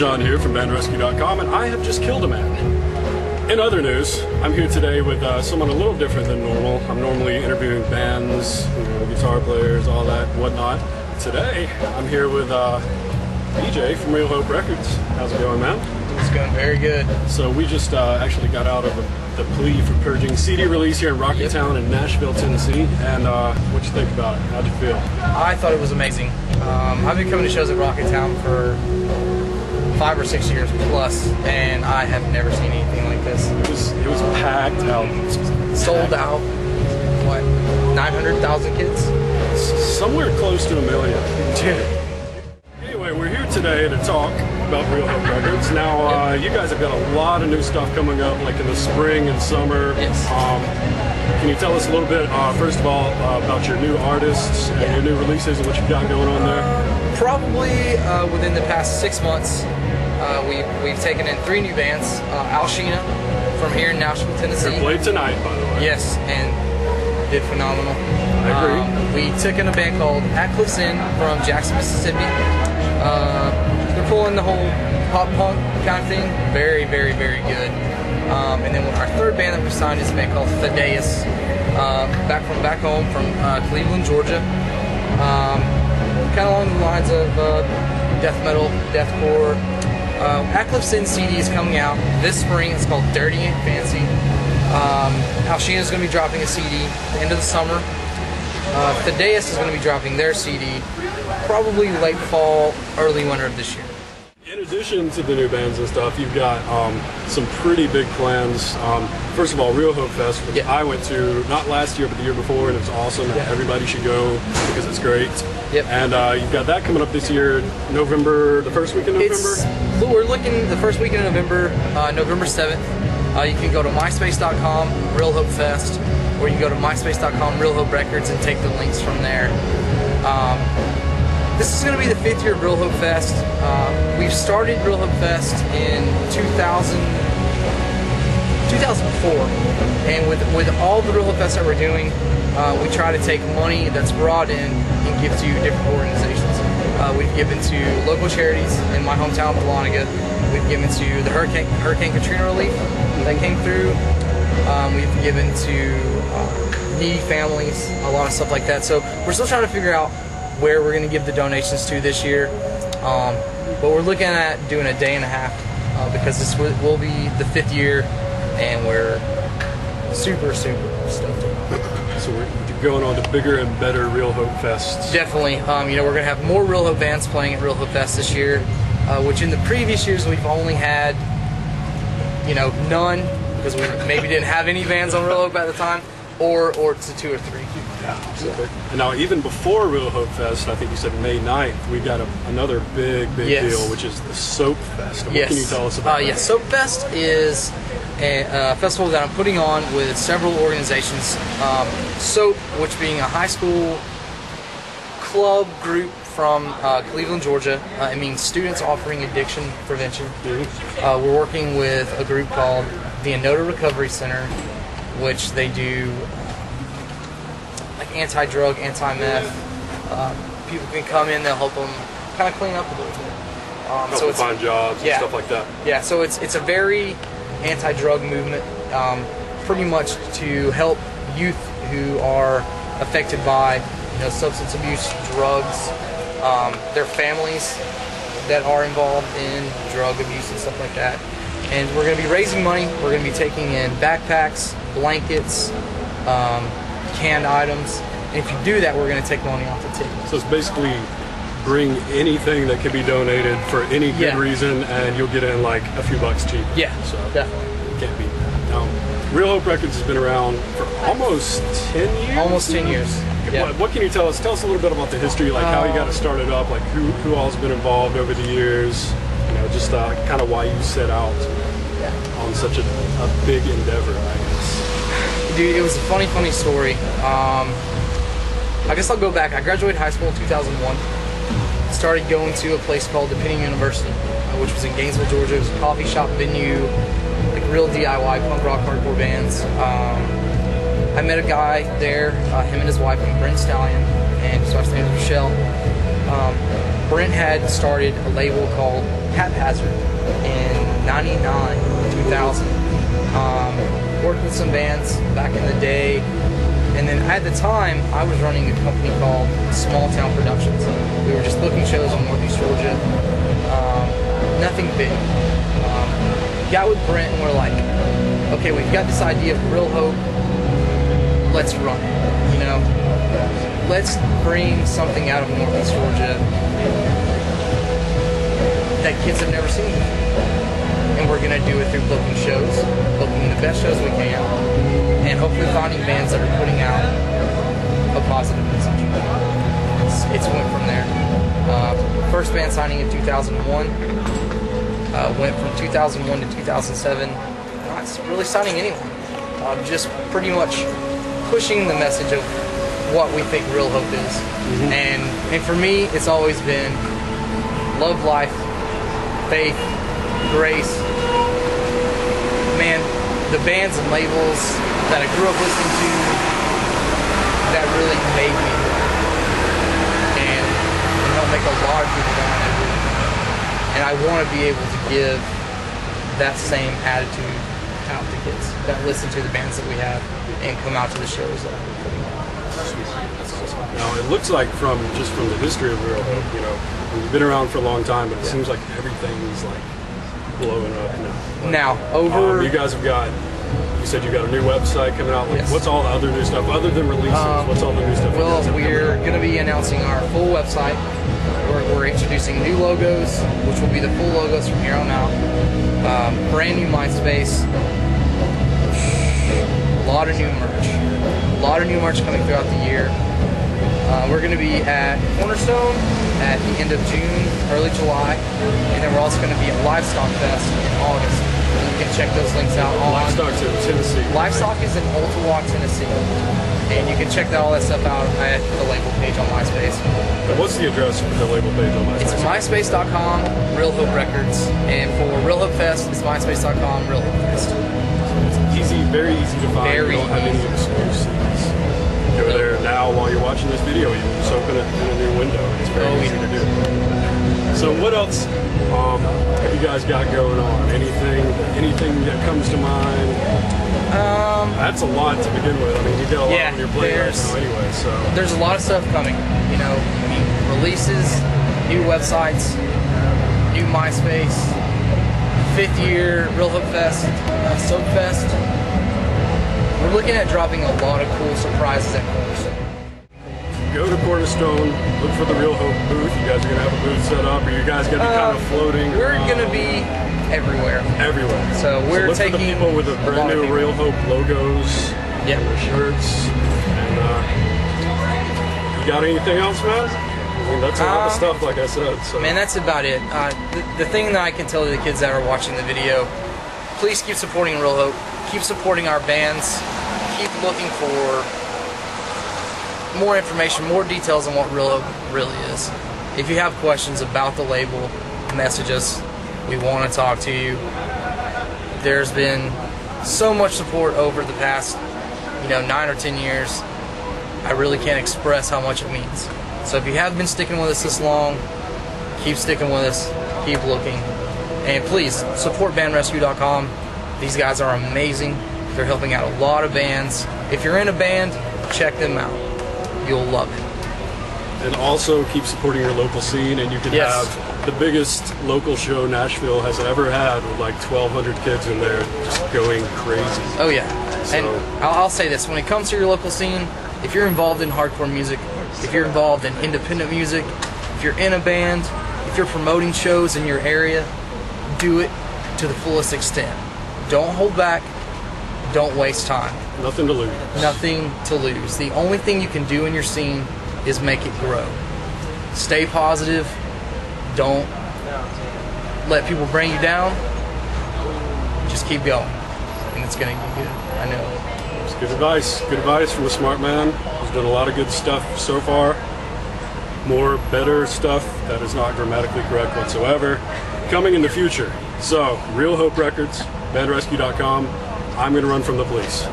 John here from BandRescue.com, and I have just killed a man. In other news, I'm here today with someone a little different than normal. I'm normally interviewing bands, guitar players, all that, whatnot. Today, I'm here with DJ from Real Hope Records. How's it going, man? It's going very good. So we just actually got out of the Plea for Purging CD release here in Rocketown in Nashville, Tennessee. And what'd you think about it? How'd you feel? I thought it was amazing. I've been coming to shows at Rocketown for 5 or 6 years plus, and I have never seen anything like this. It was packed out. Sold out. What? 900,000 kids? Somewhere close to 1 million. Anyway, we're here today to talk about Real Hope Records. Now, you guys have got a lot of new stuff coming up, like in the spring and summer. Yes. Can you tell us a little bit, first of all, about your new artists and your new releases and what you've got going on there? Probably within the past 6 months, we've taken in 3 new bands. Al Sheena from here in Nashville, Tennessee. Who played tonight, by the way. Yes, and did phenomenal. I agree. We took in a band called At Cliff's End from Jackson, Mississippi. They're pulling the whole pop punk kind of thing. Very, very, very good. And then our third band that we signed is a band called Dills, back home from Cleveland, Georgia. Kind of along the lines of death metal, deathcore. At Cliff's End CD is coming out this spring. It's called Dirty Ain't Fancy. Al Sheena's going to be dropping a CD at the end of the summer. Thaddeus is going to be dropping their CD probably late fall, early winter of this year. In addition to the new bands and stuff, you've got some pretty big plans. First of all, Real Hope Fest, which I went to not last year but the year before, and it was awesome. Everybody should go because it's great. And you've got that coming up this year, November, the first week in November? We're looking the first week in November, November 7th. You can go to myspace.com, Real Hope Fest, or you can go to myspace.com, Real Hope Records, and take the links from there. This is going to be the 5th year of Real Hope Fest. We've started Real Hope Fest in 2004, and with all the Real Hope Fest that we're doing, we try to take money that's brought in and give to different organizations. We've given to local charities in my hometown of Dahlonega. We've given to the Hurricane Katrina relief that came through. We've given to needy families, a lot of stuff like that. So we're still trying to figure out where we're going to give the donations to this year. But we're looking at doing a day and a half because this will be the 5th year, and we're super, super stoked. So we're going on to bigger and better Real Hope Fests. Definitely. We're going to have more Real Hope bands playing at Real Hope Fest this year, which in the previous years we've only had, none, because we maybe didn't have any bands on Real Hope at the time, or to 2 or 3. Yeah. And now, even before Real Hope Fest, I think you said May 9th, we got another big deal, which is the Soap Fest. What can you tell us about that? Soap Fest is a festival that I'm putting on with several organizations. Soap, which being a high school club group from Cleveland, Georgia. It means Students Offering Addiction Prevention. We're working with a group called the Anota Recovery Center, which they do like anti-drug, anti-meth. People can come in, they'll help them kind of clean up a little bit. Help them find jobs and stuff like that. Yeah, so it's a very anti-drug movement, pretty much to help youth who are affected by substance abuse, drugs, their families that are involved in drug abuse and stuff like that. And we're going to be raising money. We're going to be taking in backpacks, blankets, canned items. And if you do that, we're going to take money off the ticket. So it's basically bring anything that can be donated for any good reason, and you'll get it in like a few bucks cheap. Yeah, so definitely. You can't beat that. Now, Real Hope Records has been around for almost 10 years? Almost 10 years. Yeah. What can you tell us? Tell us a little bit about the history, like how you got it started up, like who all's been involved over the years, just kind of why you set out on such a big endeavor, I guess. Dude, it was a funny story. I guess I'll go back. I graduated high school in 2001. Started going to a place called the Penny University, which was in Gainesville, Georgia. It was a coffee shop venue, like real DIY punk rock hardcore bands. I met a guy there, him and his wife, Brent Stallion, and his wife's name is Michelle. Brent had started a label called Haphazard in 99, 2000. Worked with some bands back in the day. And then at the time, I was running a company called Small Town Productions. We were just booking shows in Northeast Georgia. Nothing big. Got with Brent and we're like, okay, we've got this idea of Real Hope. Let's run it, you know? Let's bring something out of Northeast Georgia that kids have never seen. And we're gonna do it through booking shows, booking the best shows we can, and hopefully finding bands that are putting out a positive message. It's went from there. First band signing in 2001. Went from 2001 to 2007. Not really signing anyone. Just pretty much pushing the message of what we think Real Hope is. And for me, it's always been love life, faith, grace. Man, the bands and labels that I grew up listening to that really made me. And help make a lot of people down there. And I want to be able to give that same attitude out to kids that listen to the bands that we have and come out to the shows that we're putting on. Now it looks like from the history of Real Hope, you know, we've been around for a long time, but it seems like everything's like blowing up now. Like, you guys have got. You said you got a new website coming out. Like, yes. What's all the other new stuff other than releases? What's all the new stuff? Well, we're going to be announcing our full website. We're introducing new logos, which will be the full logos from here on out. Brand new MySpace. A lot of new merch. A lot of new merch coming throughout the year. We're going to be at Cornerstone at the end of June, early July, and then we're also going to be at Livestock Fest in August. You can check those links out. Livestock's in Tennessee. Livestock is in Ottawa, Tennessee, and you can check all that stuff out at the label page on MySpace. And what's the address for the label page on MySpace? It's myspace.com, Real Hope Records, and for Real Hope Fest, it's myspace.com, Real Hope Fest. It's easy, very easy to find. Very you don't have any excuses. Go there now while you're watching this video. You just open it in a new window. It's very easy to do. So what else have you guys got going on? Anything that comes to mind? That's a lot to begin with. I mean, you got a lot on your plate right now anyway. So there's a lot of stuff coming. You know, releases, new websites, new MySpace, 5th year Real Hope Fest, Soap Fest. We're looking at dropping a lot of cool surprises at Cornerstone. Go to Cornerstone, look for the Real Hope booth. You guys are going to have a booth set up, or you guys going to be kind of floating? We're going to be everywhere. Everywhere. So we're look taking for the people with the brand new Real Hope logos, and their shirts. And you got anything else, man? I mean, that's a lot of stuff, like I said. So. Man, that's about it. The thing that I can tell the kids that are watching the video, please keep supporting Real Hope. Keep supporting our bands. Keep looking for more information, more details on what Real Hope really is. If you have questions about the label, message us. We want to talk to you. There's been so much support over the past, 9 or 10 years. I really can't express how much it means. So if you have been sticking with us this long, keep sticking with us. Keep looking. And please, support BandRescue.com. These guys are amazing. They're helping out a lot of bands. If you're in a band, check them out. You'll love it. And also keep supporting your local scene, and you can have the biggest local show Nashville has ever had with like 1,200 kids in there just going crazy. Oh yeah. So, and I'll say this, when it comes to your local scene, if you're involved in hardcore music, if you're involved in independent music, if you're in a band, if you're promoting shows in your area, do it to the fullest extent. Don't hold back. Don't waste time. Nothing to lose. Nothing to lose. The only thing you can do in your scene is make it grow. Stay positive. Don't let people bring you down. Just keep going. And it's going to get good. I know. It's good advice. Good advice from a smart man who's done a lot of good stuff so far. More better stuff that is not grammatically correct whatsoever coming in the future. So, Real Hope Records, BandRescue.com. I'm going to run from the police.